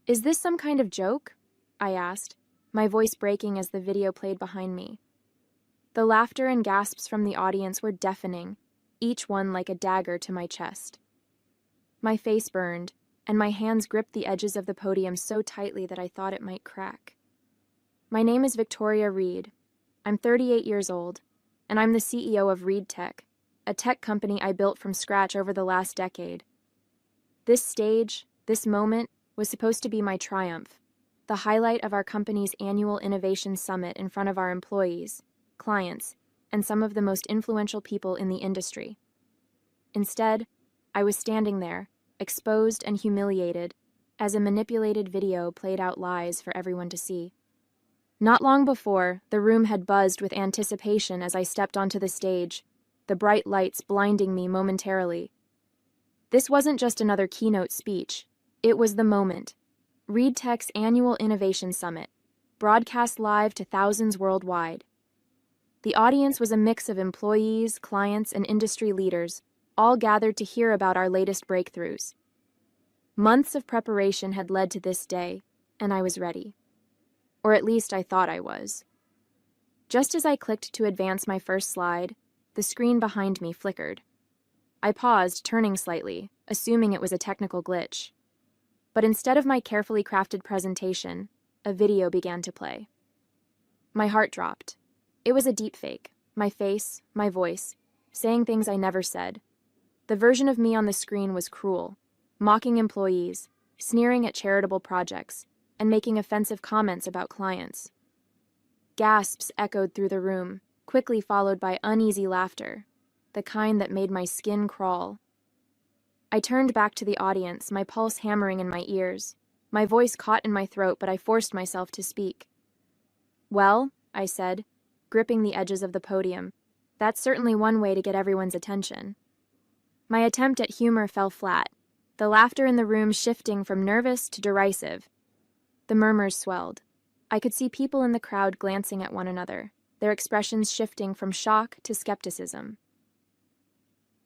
Is this some kind of joke? I asked, my voice breaking as the video played behind me. The laughter and gasps from the audience were deafening, each one like a dagger to my chest. My face burned, and my hands gripped the edges of the podium so tightly that I thought it might crack. My name is Victoria Reed. I'm 38 years old, and I'm the CEO of Reed Tech, a tech company I built from scratch over the last decade. This stage, this moment, was supposed to be my triumph, the highlight of our company's annual innovation summit in front of our employees, clients, and some of the most influential people in the industry. Instead, I was standing there, exposed and humiliated, as a manipulated video played out lies for everyone to see. Not long before, the room had buzzed with anticipation as I stepped onto the stage, the bright lights blinding me momentarily. This wasn't just another keynote speech. It was the moment. Reed Tech's annual Innovation Summit, broadcast live to thousands worldwide. The audience was a mix of employees, clients, and industry leaders, all gathered to hear about our latest breakthroughs. Months of preparation had led to this day, and I was ready. Or at least I thought I was. Just as I clicked to advance my first slide, the screen behind me flickered. I paused, turning slightly, assuming it was a technical glitch. But instead of my carefully crafted presentation, a video began to play. My heart dropped. It was a deepfake, my face, my voice, saying things I never said. The version of me on the screen was cruel, mocking employees, sneering at charitable projects, and making offensive comments about clients. Gasps echoed through the room, quickly followed by uneasy laughter, the kind that made my skin crawl. I turned back to the audience, my pulse hammering in my ears. My voice caught in my throat, but I forced myself to speak. "Well," I said, gripping the edges of the podium, "that's certainly one way to get everyone's attention." My attempt at humor fell flat, the laughter in the room shifting from nervous to derisive. The murmurs swelled. I could see people in the crowd glancing at one another, their expressions shifting from shock to skepticism.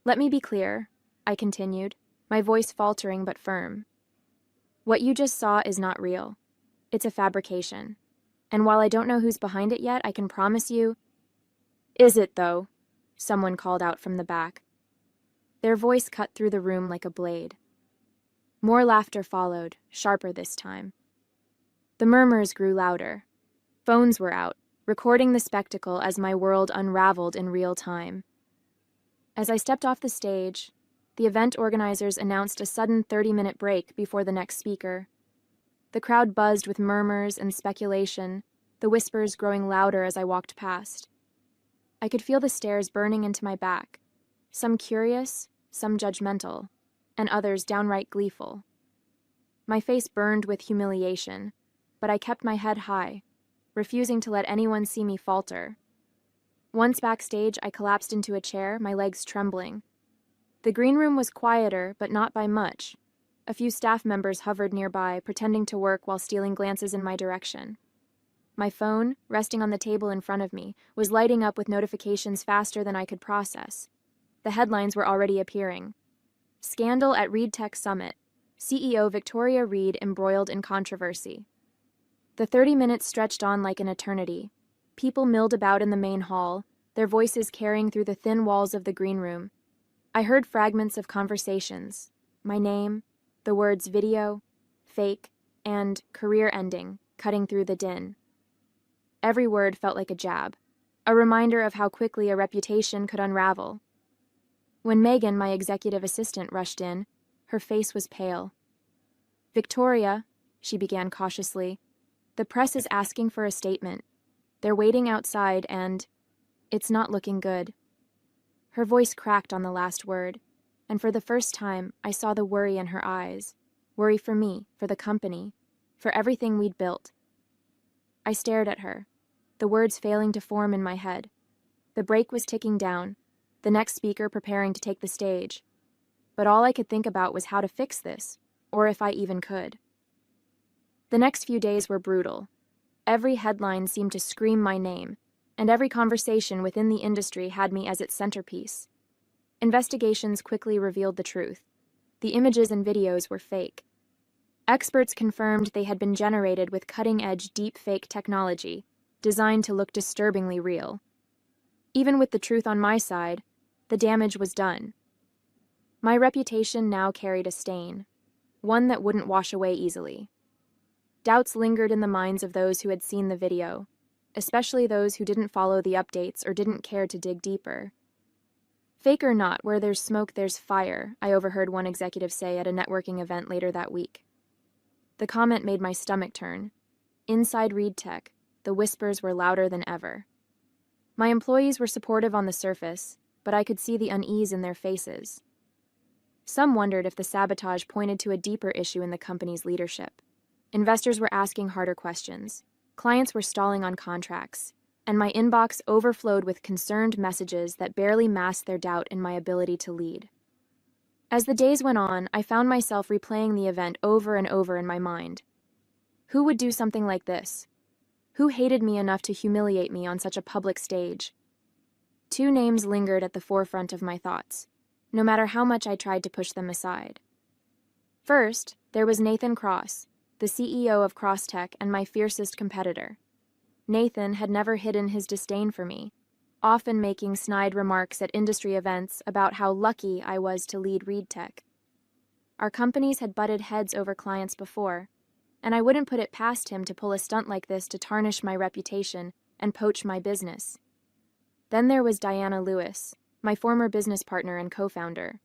"Let me be clear," I continued, my voice faltering but firm. "What you just saw is not real. It's a fabrication. And while I don't know who's behind it yet, I can promise you—" "Is it, though?" someone called out from the back. Their voice cut through the room like a blade. More laughter followed, sharper this time. The murmurs grew louder. Phones were out, recording the spectacle as my world unraveled in real time. As I stepped off the stage, the event organizers announced a sudden 30-minute break before the next speaker. The crowd buzzed with murmurs and speculation, the whispers growing louder as I walked past. I could feel the stares burning into my back, some curious, some judgmental, and others downright gleeful. My face burned with humiliation, but I kept my head high, refusing to let anyone see me falter. Once backstage, I collapsed into a chair, my legs trembling. The green room was quieter, but not by much. A few staff members hovered nearby, pretending to work while stealing glances in my direction. My phone, resting on the table in front of me, was lighting up with notifications faster than I could process. The headlines were already appearing. "Scandal at Reed Tech Summit. CEO Victoria Reed embroiled in controversy." The 30 minutes stretched on like an eternity. People milled about in the main hall, their voices carrying through the thin walls of the green room. I heard fragments of conversations, my name, the words video, fake, and career ending cutting through the din. Every word felt like a jab, a reminder of how quickly a reputation could unravel. When Megan, my executive assistant, rushed in, her face was pale. "Victoria," she began cautiously, "the press is asking for a statement. They're waiting outside and it's not looking good." Her voice cracked on the last word, and for the first time, I saw the worry in her eyes. Worry for me, for the company, for everything we'd built. I stared at her, the words failing to form in my head. The break was ticking down, the next speaker preparing to take the stage. But all I could think about was how to fix this, or if I even could. The next few days were brutal. Every headline seemed to scream my name, and every conversation within the industry had me as its centerpiece. Investigations quickly revealed the truth. The images and videos were fake. Experts confirmed they had been generated with cutting-edge deepfake technology, designed to look disturbingly real. Even with the truth on my side, the damage was done. My reputation now carried a stain, one that wouldn't wash away easily. Doubts lingered in the minds of those who had seen the video, especially those who didn't follow the updates or didn't care to dig deeper. Fake or not, where there's smoke, there's fire, I overheard one executive say at a networking event later that week. The comment made my stomach turn. Inside ReedTech, the whispers were louder than ever. My employees were supportive on the surface, but I could see the unease in their faces. Some wondered if the sabotage pointed to a deeper issue in the company's leadership. Investors were asking harder questions. Clients were stalling on contracts, and my inbox overflowed with concerned messages that barely masked their doubt in my ability to lead. As the days went on, I found myself replaying the event over and over in my mind. Who would do something like this? Who hated me enough to humiliate me on such a public stage? Two names lingered at the forefront of my thoughts, no matter how much I tried to push them aside. First, there was Nathan Cross, the CEO of CrossTech and my fiercest competitor. Nathan had never hidden his disdain for me, often making snide remarks at industry events about how lucky I was to lead ReedTech. Our companies had butted heads over clients before, and I wouldn't put it past him to pull a stunt like this to tarnish my reputation and poach my business. Then there was Diana Lewis, my former business partner and co-founder.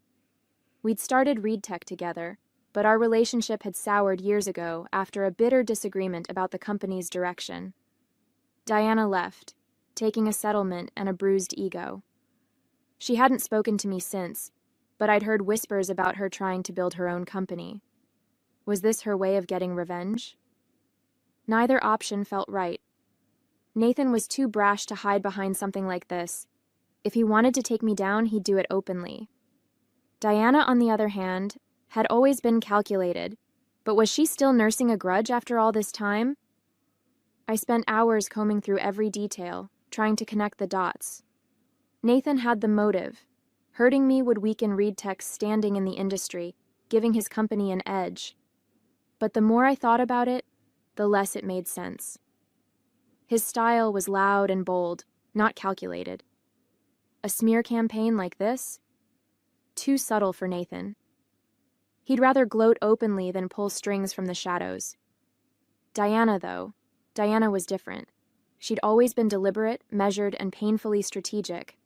We'd started ReedTech together, but our relationship had soured years ago after a bitter disagreement about the company's direction. Diana left, taking a settlement and a bruised ego. She hadn't spoken to me since, but I'd heard whispers about her trying to build her own company. Was this her way of getting revenge? Neither option felt right. Nathan was too brash to hide behind something like this. If he wanted to take me down, he'd do it openly. Diana, on the other hand, had always been calculated, but was she still nursing a grudge after all this time? I spent hours combing through every detail, trying to connect the dots. Nathan had the motive. Hurting me would weaken ReedTech's standing in the industry, giving his company an edge. But the more I thought about it, the less it made sense. His style was loud and bold, not calculated. A smear campaign like this? Too subtle for Nathan. He'd rather gloat openly than pull strings from the shadows. Diana, though, Diana was different. She'd always been deliberate, measured, and painfully strategic.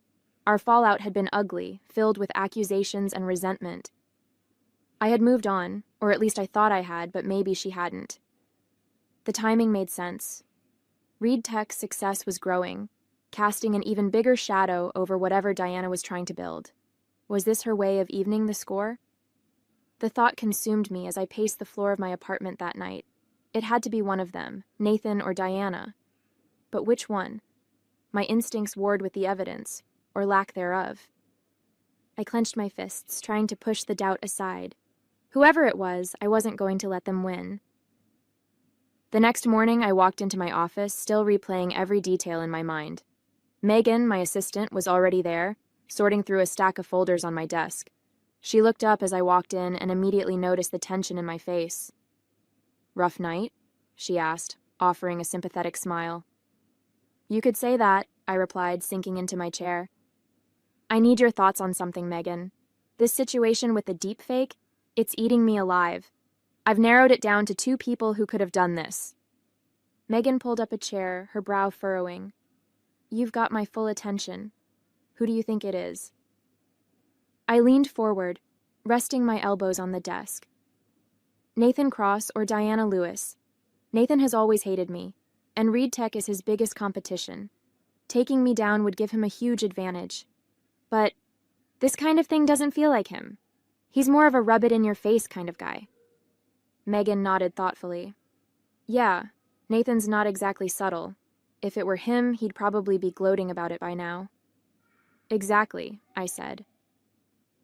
Our fallout had been ugly, filled with accusations and resentment. I had moved on, or at least I thought I had, but maybe she hadn't. The timing made sense. ReedTech's success was growing, casting an even bigger shadow over whatever Diana was trying to build. Was this her way of evening the score? The thought consumed me as I paced the floor of my apartment that night. It had to be one of them, Nathan or Diana. But which one? My instincts warred with the evidence, or lack thereof. I clenched my fists, trying to push the doubt aside. Whoever it was, I wasn't going to let them win. The next morning, I walked into my office, still replaying every detail in my mind. Megan, my assistant, was already there, sorting through a stack of folders on my desk. She looked up as I walked in and immediately noticed the tension in my face. "Rough night?" she asked, offering a sympathetic smile. "You could say that," I replied, sinking into my chair. "I need your thoughts on something, Megan. This situation with the deepfake, it's eating me alive. I've narrowed it down to 2 people who could have done this." Megan pulled up a chair, her brow furrowing. "You've got my full attention. Who do you think it is?" I leaned forward, resting my elbows on the desk. "Nathan Cross or Diana Lewis. Nathan has always hated me, and ReedTech is his biggest competition. Taking me down would give him a huge advantage. But this kind of thing doesn't feel like him. He's more of a rub-it-in-your-face kind of guy." Megan nodded thoughtfully. "Yeah, Nathan's not exactly subtle. If it were him, he'd probably be gloating about it by now." "Exactly," I said.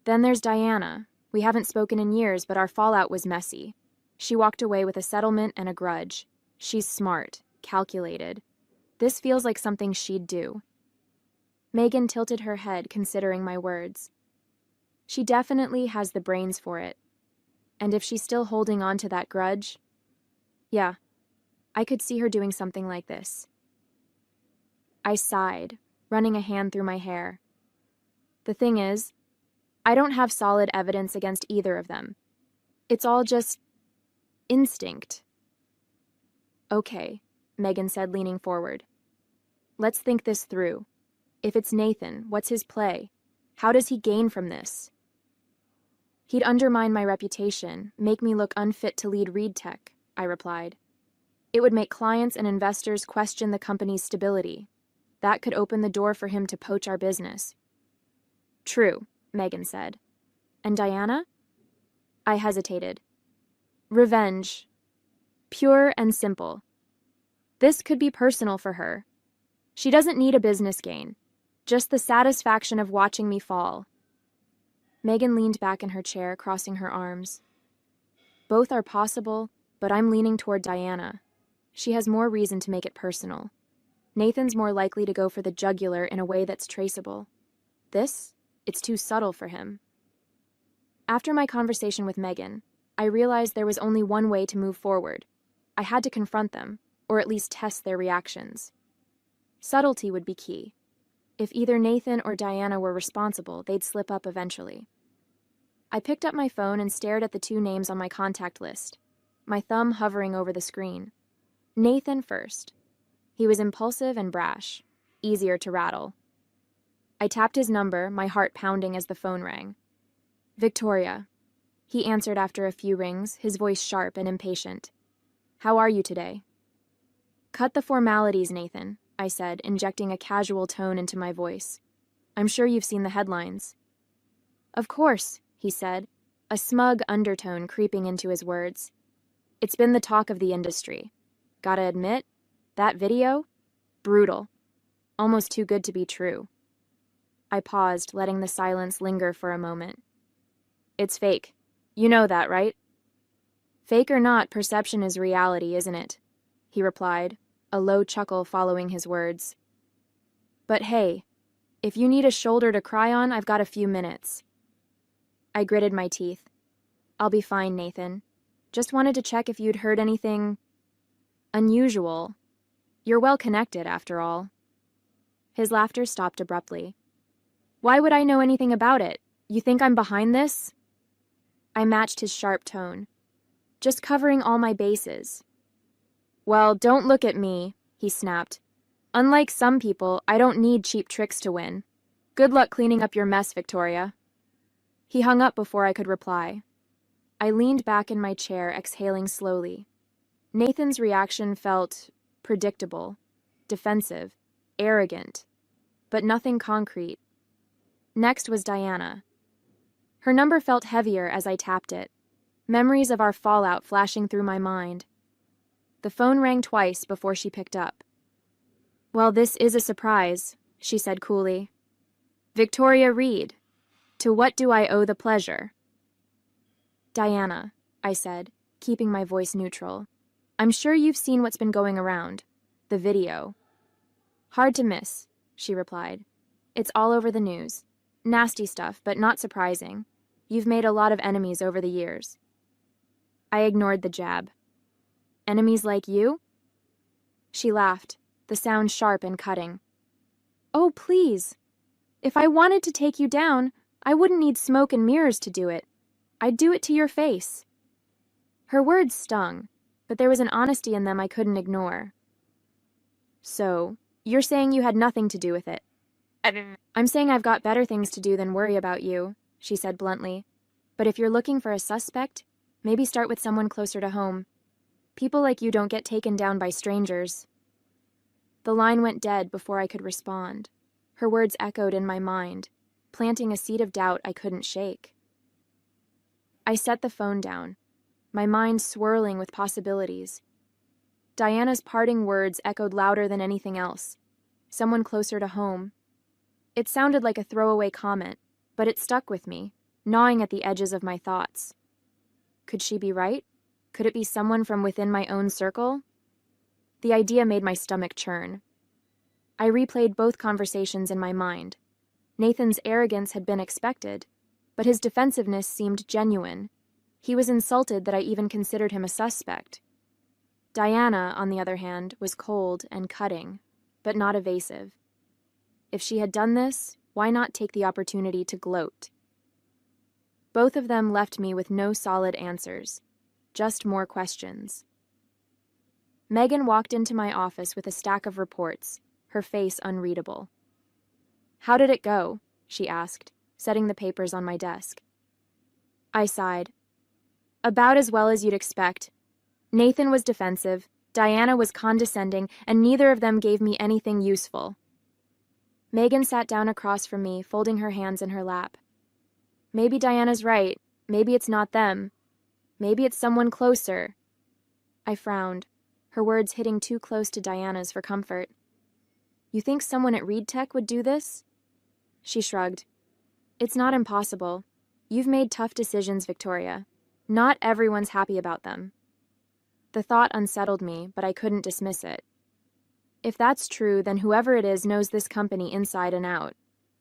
"Then there's Diana. We haven't spoken in years, but our fallout was messy. She walked away with a settlement and a grudge. She's smart, calculated. This feels like something she'd do." Megan tilted her head, considering my words. "She definitely has the brains for it. And if she's still holding on to that grudge, yeah, I could see her doing something like this. I sighed, running a hand through my hair. The thing is, I don't have solid evidence against either of them. It's all just instinct. Okay, Megan said, leaning forward. Let's think this through. If it's Nathan, what's his play? How does he gain from this? He'd undermine my reputation, make me look unfit to lead Reed Tech, I replied. It would make clients and investors question the company's stability. That could open the door for him to poach our business. True, Megan said. And Diana? I hesitated. Revenge. Pure and simple. This could be personal for her. She doesn't need a business gain, just the satisfaction of watching me fall. Megan leaned back in her chair, crossing her arms. Both are possible, but I'm leaning toward Diana. She has more reason to make it personal. Nathan's more likely to go for the jugular in a way that's traceable. It's too subtle for him. After my conversation with Megan, I realized there was only one way to move forward. I had to confront them, or at least test their reactions. Subtlety would be key. If either Nathan or Diana were responsible, they'd slip up eventually. I picked up my phone and stared at the two names on my contact list, my thumb hovering over the screen. Nathan first. He was impulsive and brash, easier to rattle. I tapped his number, my heart pounding as the phone rang. Victoria. He answered after a few rings, his voice sharp and impatient. How are you today? Cut the formalities, Nathan, I said, injecting a casual tone into my voice. I'm sure you've seen the headlines. Of course, he said, a smug undertone creeping into his words. It's been the talk of the industry. Gotta admit, that video? Brutal. Almost too good to be true. I paused, letting the silence linger for a moment. It's fake. You know that, right? Fake or not, perception is reality, isn't it? He replied, a low chuckle following his words. But hey, if you need a shoulder to cry on, I've got a few minutes. I gritted my teeth. I'll be fine, Nathan. Just wanted to check if you'd heard anything unusual. You're well connected, after all. His laughter stopped abruptly. Why would I know anything about it? You think I'm behind this? I matched his sharp tone. Just covering all my bases. Well, don't look at me, he snapped. Unlike some people, I don't need cheap tricks to win. Good luck cleaning up your mess, Victoria. He hung up before I could reply. I leaned back in my chair, exhaling slowly. Nathan's reaction felt predictable, defensive, arrogant, but nothing concrete. Next was Diana. Her number felt heavier as I tapped it, memories of our fallout flashing through my mind. The phone rang twice before she picked up. Well, this is a surprise, she said coolly. Victoria Reed, to what do I owe the pleasure? Diana, I said, keeping my voice neutral. I'm sure you've seen what's been going around. The video. Hard to miss, she replied. It's all over the news. Nasty stuff, but not surprising. You've made a lot of enemies over the years. I ignored the jab. Enemies like you? She laughed, the sound sharp and cutting. Oh, please. If I wanted to take you down, I wouldn't need smoke and mirrors to do it. I'd do it to your face. Her words stung, but there was an honesty in them I couldn't ignore. So, you're saying you had nothing to do with it? I'm saying I've got better things to do than worry about you, she said bluntly. But if you're looking for a suspect, maybe start with someone closer to home. People like you don't get taken down by strangers. The line went dead before I could respond. Her words echoed in my mind, planting a seed of doubt I couldn't shake. I set the phone down, my mind swirling with possibilities. Diana's parting words echoed louder than anything else. Someone closer to home. It sounded like a throwaway comment, but it stuck with me, gnawing at the edges of my thoughts. Could she be right? Could it be someone from within my own circle? The idea made my stomach churn. I replayed both conversations in my mind. Nathan's arrogance had been expected, but his defensiveness seemed genuine. He was insulted that I even considered him a suspect. Diana, on the other hand, was cold and cutting, but not evasive. If she had done this, why not take the opportunity to gloat? Both of them left me with no solid answers, just more questions. Megan walked into my office with a stack of reports, her face unreadable. "How did it go?" she asked, setting the papers on my desk. I sighed. "About as well as you'd expect. Nathan was defensive, Diana was condescending, and neither of them gave me anything useful." Megan sat down across from me, folding her hands in her lap. "Maybe Diana's right. Maybe it's not them. Maybe it's someone closer." I frowned, her words hitting too close to Diana's for comfort. "You think someone at ReedTech would do this?" She shrugged. "It's not impossible. You've made tough decisions, Victoria. Not everyone's happy about them." The thought unsettled me, but I couldn't dismiss it. If that's true, then whoever it is knows this company inside and out.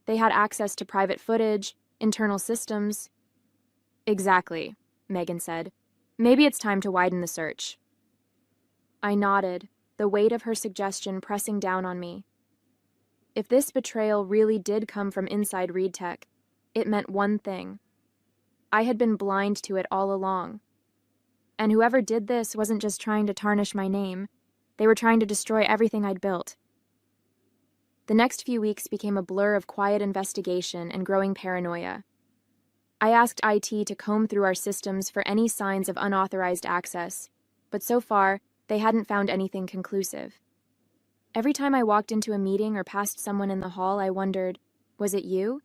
They had access to private footage, internal systems. "Exactly," Megan said. "Maybe it's time to widen the search." I nodded, the weight of her suggestion pressing down on me. If this betrayal really did come from inside ReedTech, it meant one thing. I had been blind to it all along. And whoever did this wasn't just trying to tarnish my name. They were trying to destroy everything I'd built. The next few weeks became a blur of quiet investigation and growing paranoia. I asked IT to comb through our systems for any signs of unauthorized access, but so far, they hadn't found anything conclusive. Every time I walked into a meeting or passed someone in the hall, I wondered, was it you?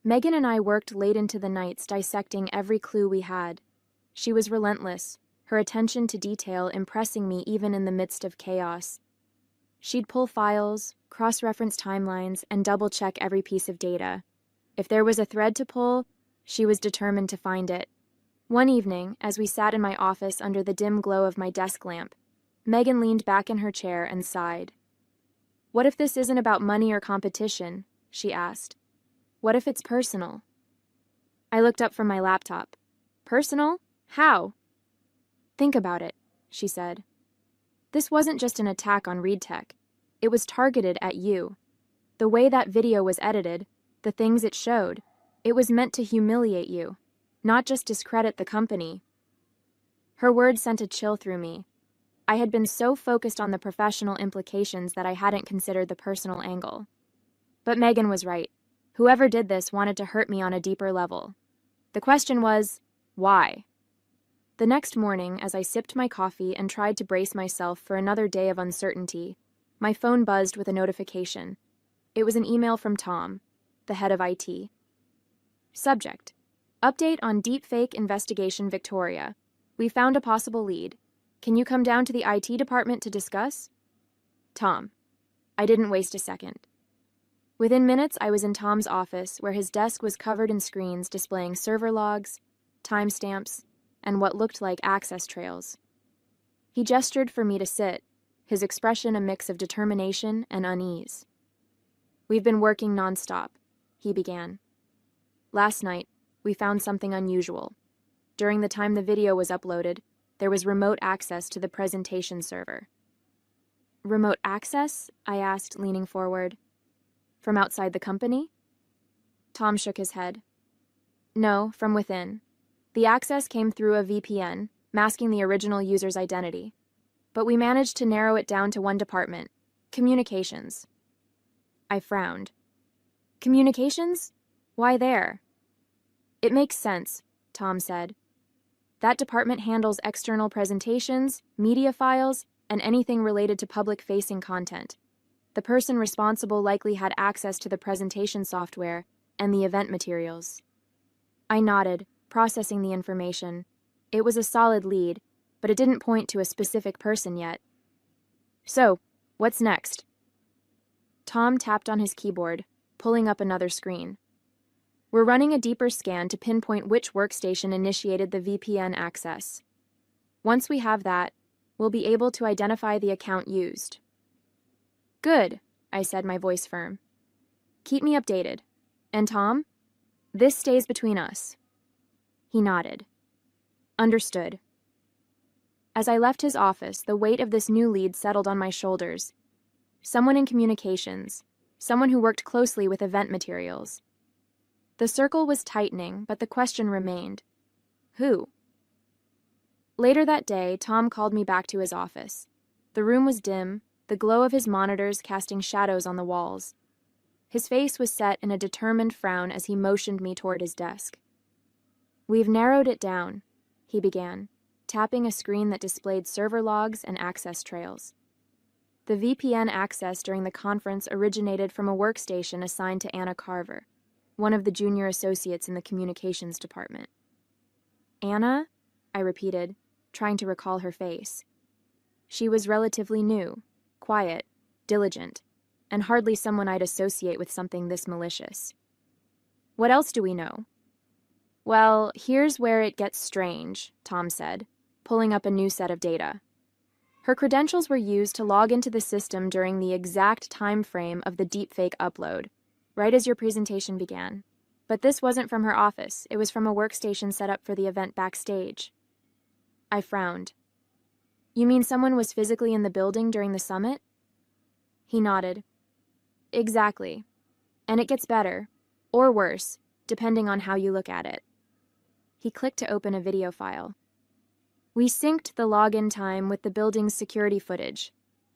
Megan and I worked late into the nights dissecting every clue we had. She was relentless, her attention to detail impressing me even in the midst of chaos. She'd pull files, cross-reference timelines, and double-check every piece of data. If there was a thread to pull, she was determined to find it. One evening, as we sat in my office under the dim glow of my desk lamp, Megan leaned back in her chair and sighed. "What if this isn't about money or competition?" she asked. "What if it's personal?" I looked up from my laptop. "Personal? How?" "Think about it," she said. "This wasn't just an attack on ReedTech. It was targeted at you. The way that video was edited, the things it showed, it was meant to humiliate you, not just discredit the company." Her words sent a chill through me. I had been so focused on the professional implications that I hadn't considered the personal angle. But Megan was right. Whoever did this wanted to hurt me on a deeper level. The question was, why? The next morning, as I sipped my coffee and tried to brace myself for another day of uncertainty, my phone buzzed with a notification. It was an email from Tom, the head of IT. Subject: Update on deepfake investigation Victoria. We found a possible lead. Can you come down to the IT department to discuss? Tom. I didn't waste a second. Within minutes, I was in Tom's office, where his desk was covered in screens displaying server logs, timestamps, and what looked like access trails. He gestured for me to sit, his expression a mix of determination and unease. "We've been working nonstop," he began. "Last night, we found something unusual. During the time the video was uploaded, there was remote access to the presentation server." "Remote access?" I asked, leaning forward. "From outside the company?" Tom shook his head. "No, from within. The access came through a VPN, masking the original user's identity. But we managed to narrow it down to one department: communications." I frowned. "Communications? Why there?" "It makes sense," Tom said. "That department handles external presentations, media files, and anything related to public-facing content. The person responsible likely had access to the presentation software and the event materials." I nodded, processing the information. It was a solid lead, but it didn't point to a specific person yet. "So, what's next?" Tom tapped on his keyboard, pulling up another screen. "We're running a deeper scan to pinpoint which workstation initiated the VPN access. Once we have that, we'll be able to identify the account used." "Good," I said, my voice firm. "Keep me updated. And Tom? This stays between us." He nodded. Understood. As I left his office, the weight of this new lead settled on my shoulders. Someone in communications. Someone who worked closely with event materials. The circle was tightening, but the question remained. Who? Later that day, Tom called me back to his office. The room was dim, the glow of his monitors casting shadows on the walls. His face was set in a determined frown as he motioned me toward his desk. "We've narrowed it down," he began, tapping a screen that displayed server logs and access trails. The VPN access during the conference originated from a workstation assigned to Anna Carver, one of the junior associates in the communications department. "Anna?" I repeated, trying to recall her face. She was relatively new, quiet, diligent, and hardly someone I'd associate with something this malicious. "What else do we know?" "Well, here's where it gets strange," Tom said, pulling up a new set of data. Her credentials were used to log into the system during the exact time frame of the deepfake upload, right as your presentation began. But this wasn't from her office. It was from a workstation set up for the event backstage. I frowned. "You mean someone was physically in the building during the summit?" He nodded. "Exactly. And it gets better, or worse, depending on how you look at it." He clicked to open a video file. "We synced the login time with the building's security footage.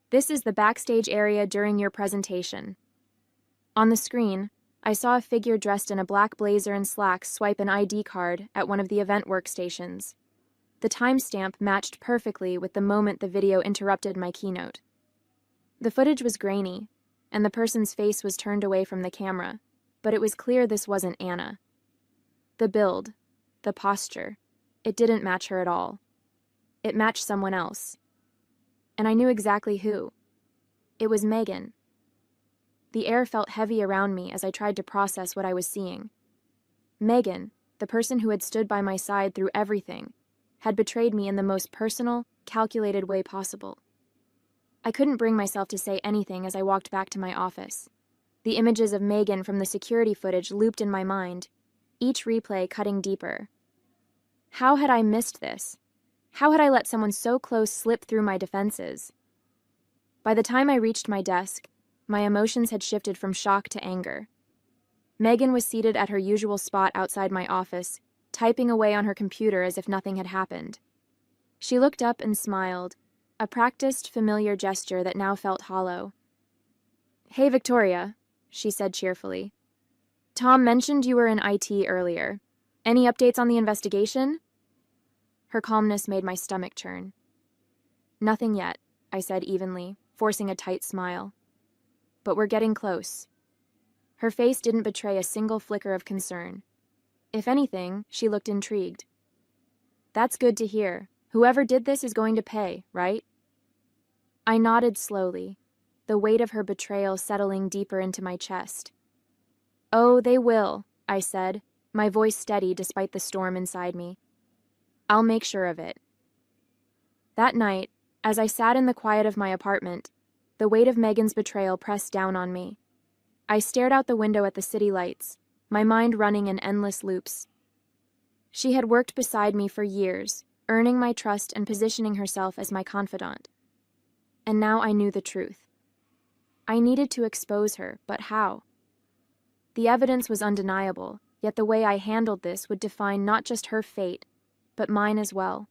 This is the backstage area during your presentation." On the screen, I saw a figure dressed in a black blazer and slacks swipe an ID card at one of the event workstations. The timestamp matched perfectly with the moment the video interrupted my keynote. The footage was grainy, and the person's face was turned away from the camera, but it was clear this wasn't Anna. The build, the posture, it didn't match her at all. It matched someone else. And I knew exactly who. It was Megan. The air felt heavy around me as I tried to process what I was seeing. Megan, the person who had stood by my side through everything, had betrayed me in the most personal, calculated way possible. I couldn't bring myself to say anything as I walked back to my office. The images of Megan from the security footage looped in my mind, each replay cutting deeper. How had I missed this? How had I let someone so close slip through my defenses? By the time I reached my desk, my emotions had shifted from shock to anger. Megan was seated at her usual spot outside my office, typing away on her computer as if nothing had happened. She looked up and smiled, a practiced, familiar gesture that now felt hollow. "Hey, Victoria," she said cheerfully. "Tom mentioned you were in IT earlier. Any updates on the investigation?" Her calmness made my stomach churn. "Nothing yet," I said evenly, forcing a tight smile. "But we're getting close." Her face didn't betray a single flicker of concern. If anything, she looked intrigued. "That's good to hear. Whoever did this is going to pay, right?" I nodded slowly, the weight of her betrayal settling deeper into my chest. "Oh, they will," I said, my voice steady despite the storm inside me. "I'll make sure of it." That night, as I sat in the quiet of my apartment, the weight of Megan's betrayal pressed down on me. I stared out the window at the city lights, my mind running in endless loops. She had worked beside me for years, earning my trust and positioning herself as my confidant. And now I knew the truth. I needed to expose her, but how? The evidence was undeniable, yet the way I handled this would define not just her fate, but mine as well.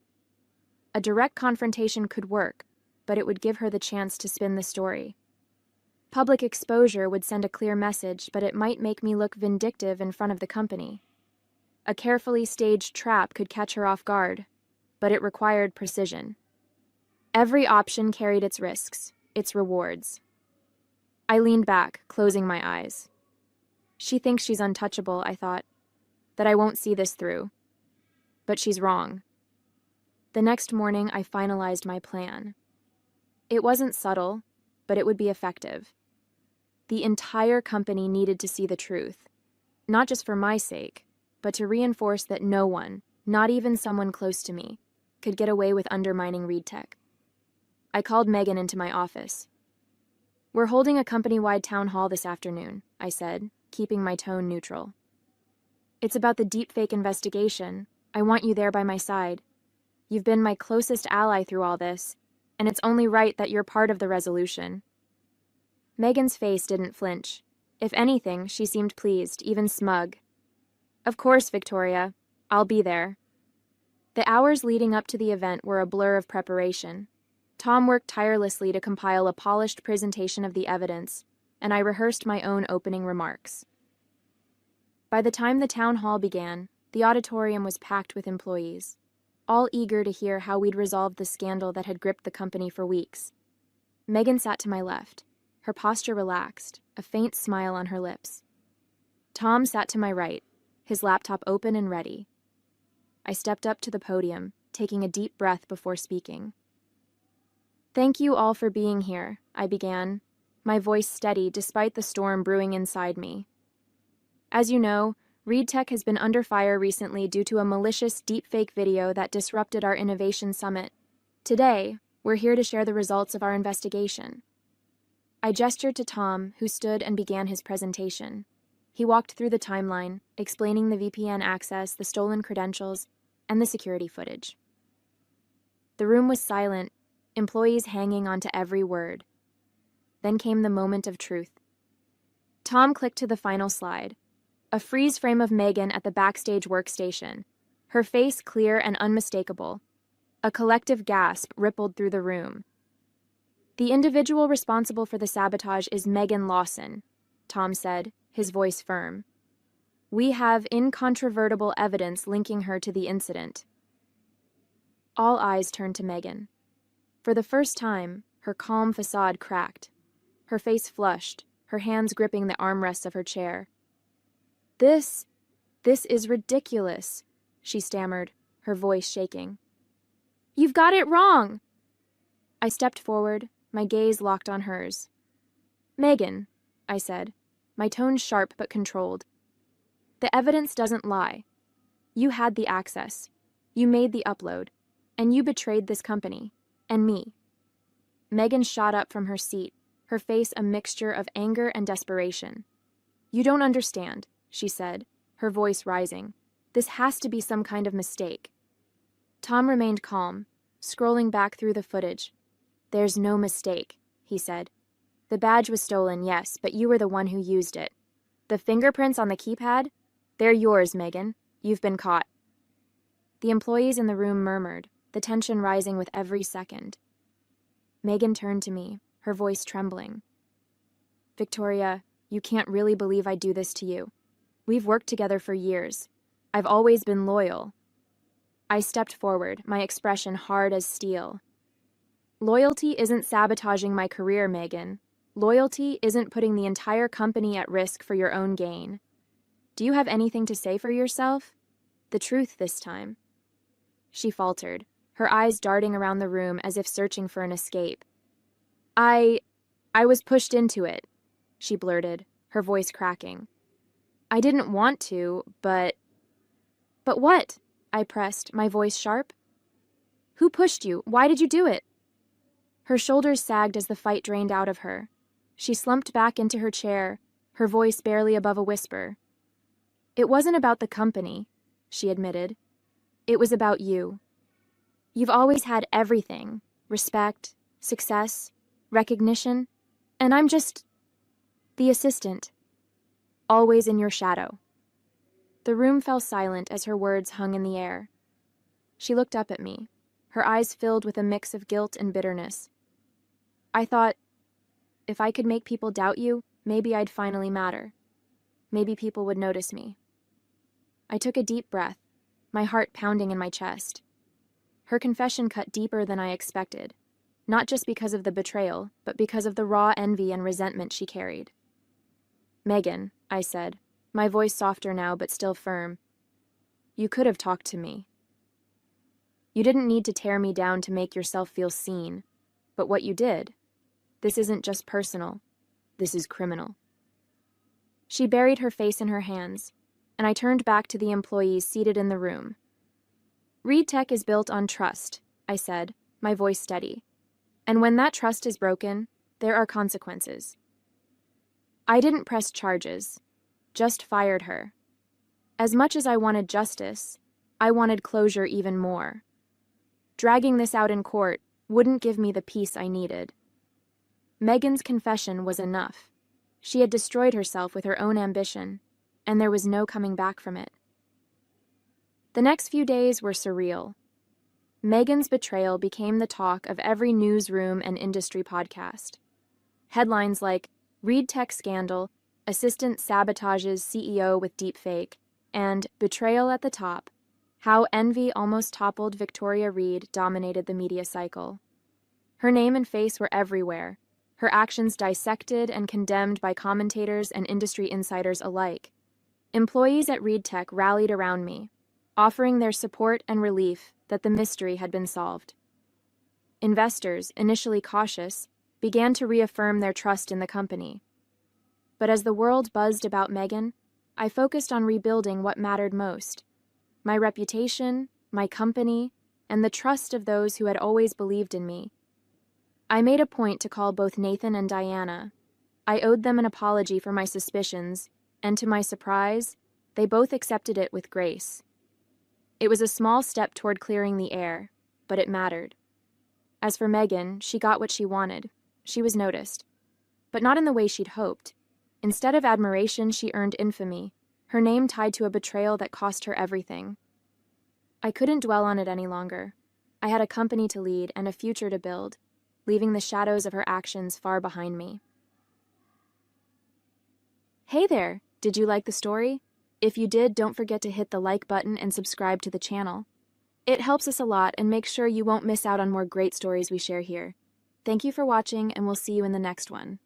A direct confrontation could work, but it would give her the chance to spin the story. Public exposure would send a clear message, but it might make me look vindictive in front of the company. A carefully staged trap could catch her off guard, but it required precision. Every option carried its risks, its rewards. I leaned back, closing my eyes. She thinks she's untouchable, I thought, that I won't see this through. But she's wrong. The next morning, I finalized my plan. It wasn't subtle, but it would be effective. The entire company needed to see the truth, not just for my sake, but to reinforce that no one, not even someone close to me, could get away with undermining ReedTech. I called Megan into my office. "We're holding a company-wide town hall this afternoon," I said, keeping my tone neutral. "It's about the deepfake investigation. I want you there by my side. You've been my closest ally through all this, and it's only right that you're part of the resolution." Megan's face didn't flinch. If anything, she seemed pleased, even smug. "Of course, Victoria. I'll be there." The hours leading up to the event were a blur of preparation. Tom worked tirelessly to compile a polished presentation of the evidence, and I rehearsed my own opening remarks. By the time the town hall began, the auditorium was packed with employees, all eager to hear how we'd resolved the scandal that had gripped the company for weeks. Megan sat to my left, her posture relaxed, a faint smile on her lips. Tom sat to my right, his laptop open and ready. I stepped up to the podium, taking a deep breath before speaking. "Thank you all for being here," I began, my voice steady despite the storm brewing inside me. "As you know, ReedTech has been under fire recently due to a malicious deepfake video that disrupted our Innovation Summit. Today, we're here to share the results of our investigation." I gestured to Tom, who stood and began his presentation. He walked through the timeline, explaining the VPN access, the stolen credentials, and the security footage. The room was silent, employees hanging onto every word. Then came the moment of truth. Tom clicked to the final slide, a freeze frame of Megan at the backstage workstation, her face clear and unmistakable. A collective gasp rippled through the room. "The individual responsible for the sabotage is Megan Lawson," Tom said, his voice firm. "We have incontrovertible evidence linking her to the incident." All eyes turned to Megan. For the first time, her calm facade cracked. Her face flushed, her hands gripping the armrests of her chair. This is ridiculous," she stammered, her voice shaking. "You've got it wrong!" I stepped forward, my gaze locked on hers. "Megan," I said, my tone sharp but controlled, "the evidence doesn't lie. You had the access. You made the upload. And you betrayed this company. And me." Megan shot up from her seat, her face a mixture of anger and desperation. "You don't understand," she said, her voice rising. "This has to be some kind of mistake." Tom remained calm, scrolling back through the footage. "There's no mistake," he said. "The badge was stolen, yes, but you were the one who used it. The fingerprints on the keypad? They're yours, Megan. You've been caught." The employees in the room murmured, the tension rising with every second. Megan turned to me, her voice trembling. "Victoria, you can't really believe I'd do this to you. We've worked together for years. I've always been loyal." I stepped forward, my expression hard as steel. "Loyalty isn't sabotaging my career, Megan. Loyalty isn't putting the entire company at risk for your own gain. Do you have anything to say for yourself? The truth this time." She faltered, her eyes darting around the room as if searching for an escape. I was pushed into it," she blurted, her voice cracking. "I didn't want to, but..." "But what?" I pressed, my voice sharp. "Who pushed you? Why did you do it?" Her shoulders sagged as the fight drained out of her. She slumped back into her chair, her voice barely above a whisper. "It wasn't about the company," she admitted. "It was about you. You've always had everything, respect, success, recognition, and I'm just the assistant, always in your shadow." The room fell silent as her words hung in the air. She looked up at me, her eyes filled with a mix of guilt and bitterness. I thought, if I could make people doubt you, maybe I'd finally matter. Maybe people would notice me. I took a deep breath, my heart pounding in my chest. Her confession cut deeper than I expected, not just because of the betrayal, but because of the raw envy and resentment she carried. "Megan," I said, my voice softer now but still firm, "you could have talked to me. You didn't need to tear me down to make yourself feel seen, but what you did, this isn't just personal, this is criminal." She buried her face in her hands, and I turned back to the employees seated in the room. "ReedTech is built on trust," I said, my voice steady. "And when that trust is broken, there are consequences." I didn't press charges, just fired her. As much as I wanted justice, I wanted closure even more. Dragging this out in court wouldn't give me the peace I needed. Megan's confession was enough. She had destroyed herself with her own ambition, and there was no coming back from it. The next few days were surreal. Megan's betrayal became the talk of every newsroom and industry podcast. Headlines like, "Reed Tech Scandal, Assistant Sabotages CEO with Deepfake," and "Betrayal at the Top, How Envy Almost Toppled Victoria Reed" dominated the media cycle. Her name and face were everywhere, her actions dissected and condemned by commentators and industry insiders alike. Employees at Reed Tech rallied around me, offering their support and relief that the mystery had been solved. Investors, initially cautious, began to reaffirm their trust in the company. But as the world buzzed about Megan, I focused on rebuilding what mattered most: my reputation, my company, and the trust of those who had always believed in me. I made a point to call both Nathan and Diana. I owed them an apology for my suspicions, and to my surprise, they both accepted it with grace. It was a small step toward clearing the air, but it mattered. As for Megan, she got what she wanted. She was noticed, but not in the way she'd hoped. Instead of admiration, she earned infamy, her name tied to a betrayal that cost her everything. I couldn't dwell on it any longer. I had a company to lead and a future to build, leaving the shadows of her actions far behind me. Hey there! Did you like the story? If you did, don't forget to hit the like button and subscribe to the channel. It helps us a lot and makes sure you won't miss out on more great stories we share here. Thank you for watching, and we'll see you in the next one.